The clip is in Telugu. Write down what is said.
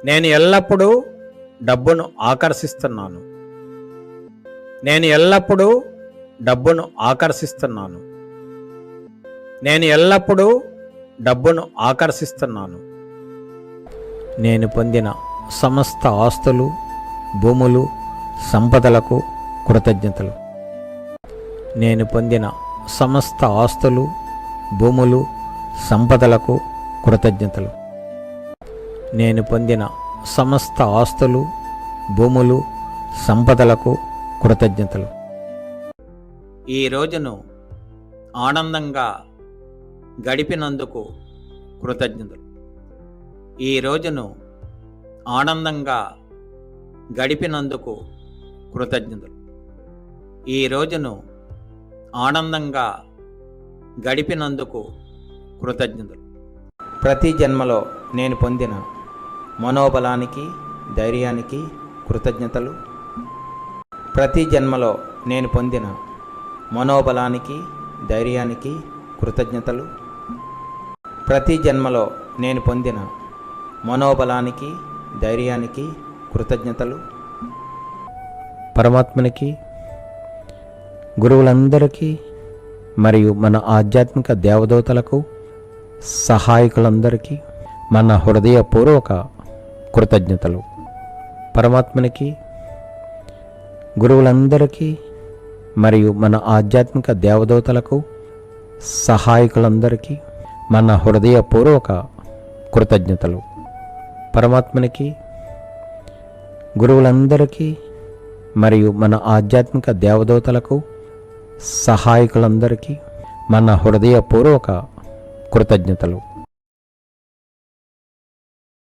నేను ఎల్లప్పుడూ డబ్బును ఆకర్షిస్తున్నాను. నేను ఎల్లప్పుడూ డబ్బును ఆకర్షిస్తున్నాను. నేను ఎల్లప్పుడూ డబ్బును ఆకర్షిస్తున్నాను. నేను పొందిన సమస్త ఆస్తులు, భూములు, సంపదలకు కృతజ్ఞతలు. నేను పొందిన సమస్త ఆస్తులు, భూములు, సంపదలకు కృతజ్ఞతలు. నేను పొందిన సమస్త ఆస్తులు, భూములు, సంపదలకు కృతజ్ఞతలు. ఈ రోజును ఆనందంగా గడిపినందుకు కృతజ్ఞతలు. ఈ రోజును ఆనందంగా గడిపినందుకు కృతజ్ఞతలు. ఈ రోజును ఆనందంగా గడిపినందుకు కృతజ్ఞతలు. ప్రతి జన్మలో నేను పొందిన మనోబలానికి, ధైర్యానికి కృతజ్ఞతలు. ప్రతి జన్మలో నేను పొందిన మనోబలానికి, ధైర్యానికి కృతజ్ఞతలు. ప్రతి జన్మలో నేను పొందిన మనోబలానికి, ధైర్యానికి కృతజ్ఞతలు. పరమాత్మనికి, గురువులందరికీ మరియు మన ఆధ్యాత్మిక దేవదూతలకు, సహాయకులందరికీ మన హృదయపూర్వక కృతజ్ఞతలు. పరమాత్మనికి, గురువులందరికీ మరియు మన ఆధ్యాత్మిక దేవదూతలకు, సహాయకులందరికీ మన హృదయపూర్వక కృతజ్ఞతలు. పరమాత్మనికి, గురువులందరికీ మరియు మన ఆధ్యాత్మిక దేవదూతలకు, సహాయకులందరికీ మన హృదయపూర్వక కృతజ్ఞతలు.